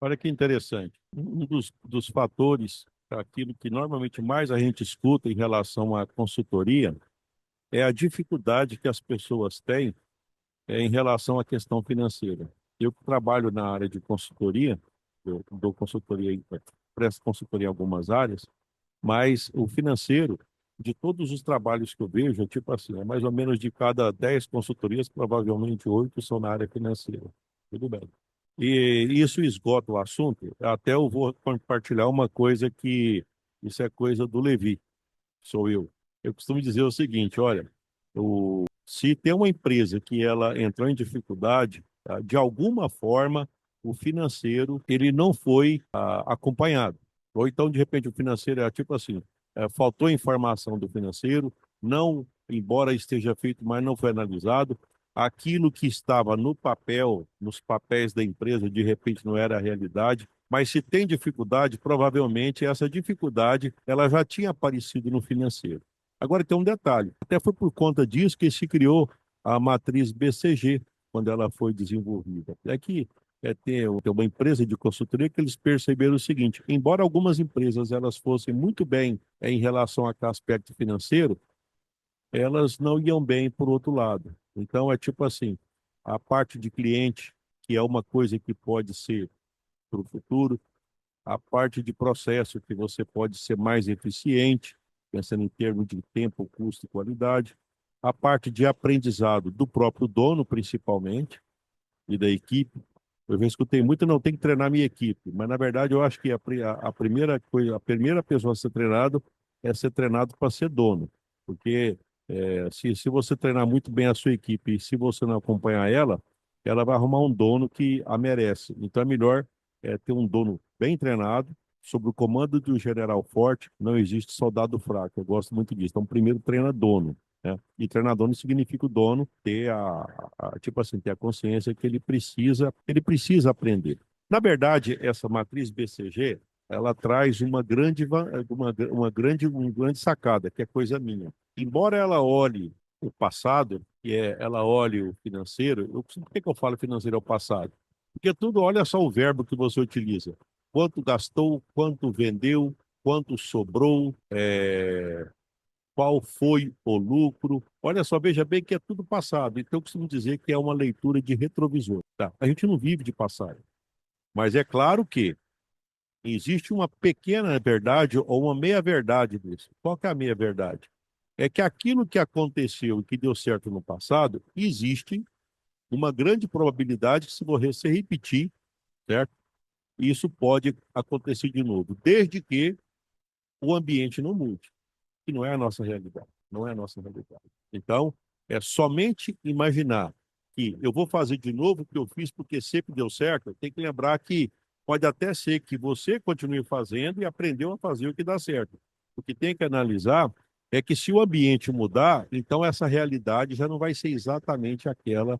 Olha que interessante. Um dos fatores, aquilo que normalmente mais a gente escuta em relação à consultoria, é a dificuldade que as pessoas têm em relação à questão financeira. Eu que trabalho na área de consultoria, eu dou consultoria, presto consultoria em algumas áreas, mas o financeiro, de todos os trabalhos que eu vejo, é tipo assim, é mais ou menos de cada 10 consultorias, provavelmente 8 são na área financeira. Tudo bem. E isso esgota o assunto. Até eu vou compartilhar uma coisa que isso é coisa do Levi, sou eu. Eu costumo dizer o seguinte, olha, se tem uma empresa que ela entrou em dificuldade, tá, de alguma forma o financeiro ele não foi acompanhado. Ou então, de repente, o financeiro é tipo assim, faltou informação do financeiro, não, embora esteja feito, mas não foi analisado. Aquilo que estava no papel, nos papéis da empresa, de repente não era a realidade. Mas se tem dificuldade, provavelmente essa dificuldade ela já tinha aparecido no financeiro. Agora tem um detalhe, até foi por conta disso que se criou a matriz BCG, quando ela foi desenvolvida. É que tem uma empresa de consultoria que eles perceberam o seguinte, embora algumas empresas elas fossem muito bem em relação a aspecto financeiro, elas não iam bem por outro lado. Então é tipo assim, a parte de cliente, que é uma coisa que pode ser para o futuro, a parte de processo, que você pode ser mais eficiente, pensando em termos de tempo, custo e qualidade, a parte de aprendizado do próprio dono, principalmente, e da equipe. Eu já escutei muito, não tem que treinar minha equipe, mas na verdade eu acho que a primeira coisa, a primeira pessoa a ser treinado é ser treinado para ser dono, porque se você treinar muito bem a sua equipe e se você não acompanhar ela, ela vai arrumar um dono que a merece. Então é melhor ter um dono bem treinado, sob o comando de um general forte, não existe soldado fraco. Eu gosto muito disso. Então, primeiro treina dono, né? E treinador não significa o dono ter tipo assim, ter a consciência que ele precisa aprender. Na verdade, essa matriz BCG, ela traz uma grande sacada, que é coisa minha. Embora ela olhe o passado, ela olhe o financeiro, por que eu falo financeiro ao passado? Porque tudo, olha só o verbo que você utiliza. Quanto gastou, quanto vendeu, quanto sobrou, qual foi o lucro. Olha só, veja bem que é tudo passado. Então, eu costumo dizer que é uma leitura de retrovisor. Tá? A gente não vive de passado. Mas é claro que existe uma pequena verdade ou uma meia-verdade disso. Qual que é a meia-verdade? É que aquilo que aconteceu e que deu certo no passado, existe uma grande probabilidade que se você repetir, certo? Isso pode acontecer de novo, desde que o ambiente não mude, que não é a nossa realidade, não é a nossa realidade. Então, é somente imaginar que eu vou fazer de novo o que eu fiz porque sempre deu certo. Tem que lembrar que pode até ser que você continue fazendo e aprendeu a fazer o que dá certo. O que tem que analisar é que se o ambiente mudar, então essa realidade já não vai ser exatamente aquela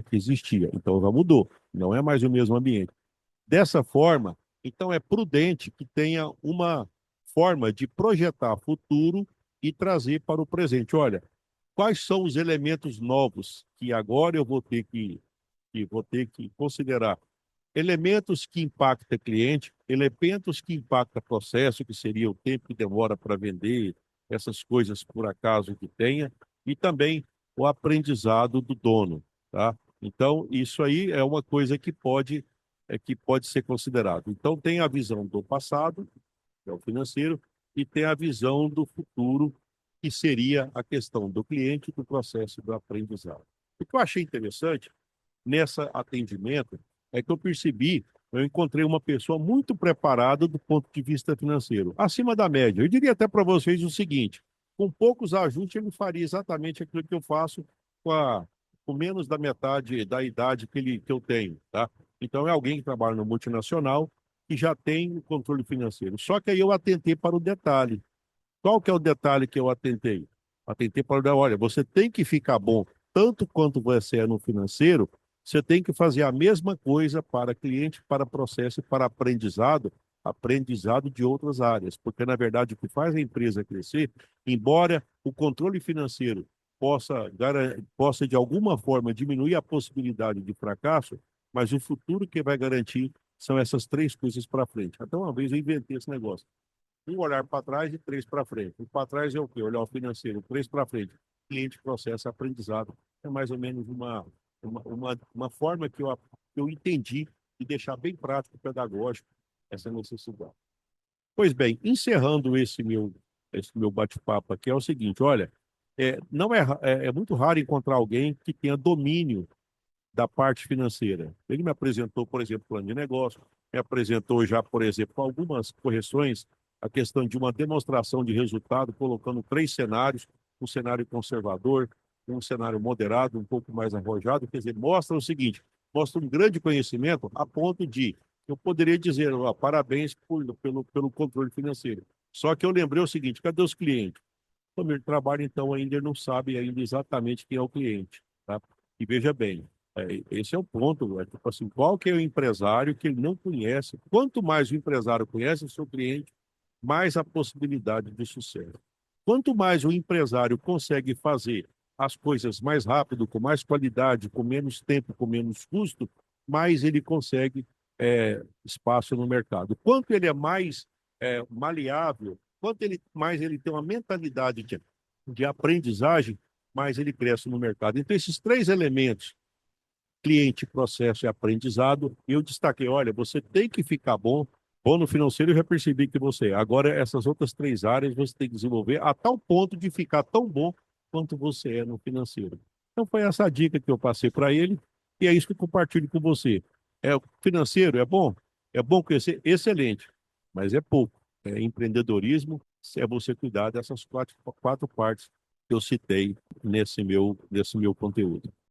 que existia. Então já mudou, não é mais o mesmo ambiente. Dessa forma, então é prudente que tenha uma forma de projetar futuro e trazer para o presente. Olha, quais são os elementos novos que agora eu vou ter que considerar? Elementos que impactam o cliente, elementos que impactam o processo, que seria o tempo que demora para vender, essas coisas por acaso que tenha, e também o aprendizado do dono, tá? Então, isso aí é uma coisa que pode ser considerado. Então, tem a visão do passado, que é o financeiro, e tem a visão do futuro, que seria a questão do cliente, do processo do aprendizado. O que eu achei interessante nesse atendimento é que eu encontrei uma pessoa muito preparada do ponto de vista financeiro, acima da média. Eu diria até para vocês o seguinte: com poucos ajustes, ele faria exatamente aquilo que eu faço com, com menos da metade da idade que eu tenho, tá? Então, é alguém que trabalha no multinacional que já tem o controle financeiro. Só que aí eu atentei para o detalhe. Qual que é o detalhe que eu atentei? Atentei para, olha, você tem que ficar bom tanto quanto você é no financeiro, você tem que fazer a mesma coisa para cliente, para processo e para aprendizado de outras áreas. Porque, na verdade, o que faz a empresa crescer, embora o controle financeiro possa de alguma forma, diminuir a possibilidade de fracasso, mas o futuro que vai garantir são essas três coisas para frente. Até uma vez eu inventei esse negócio. Um olhar para trás e três para frente. O para trás é o quê? Olhar o financeiro. Três para frente. Cliente, processo, aprendizado. É mais ou menos uma forma que eu entendi de deixar bem prático, pedagógico, essa necessidade. Pois bem, encerrando esse meu bate-papo aqui, é o seguinte: olha, não é muito raro encontrar alguém que tenha domínio da parte financeira. Ele me apresentou, por exemplo, plano de negócio, me apresentou já, por exemplo, algumas correções, a questão de uma demonstração de resultado, colocando três cenários, um cenário conservador, um cenário moderado, um pouco mais arrojado, quer dizer, mostra o seguinte, mostra um grande conhecimento a ponto de, eu poderia dizer, ó, parabéns pelo controle financeiro. Só que eu lembrei o seguinte, cadê os clientes? Como ele trabalha, então, ainda ele não sabe ainda exatamente quem é o cliente, tá? E veja bem, esse é o ponto, tipo assim, qual que é o empresário que ele não conhece? Quanto mais o empresário conhece o seu cliente, mais a possibilidade de sucesso. Quanto mais o empresário consegue fazer as coisas mais rápido, com mais qualidade, com menos tempo, com menos custo, mais ele consegue espaço no mercado. Quanto ele é mais maleável, quanto mais ele tem uma mentalidade de aprendizagem, mais ele cresce no mercado. Então, esses três elementos, cliente, processo e aprendizado, eu destaquei, olha, você tem que ficar bom no financeiro, eu já percebi que você é. Agora, essas outras três áreas você tem que desenvolver a tal ponto de ficar tão bom quanto você é no financeiro. Então, foi essa a dica que eu passei para ele, e é isso que eu compartilho com você. O financeiro é bom conhecer, excelente, mas é pouco. É empreendedorismo, é você cuidar dessas quatro partes que eu citei nesse meu conteúdo.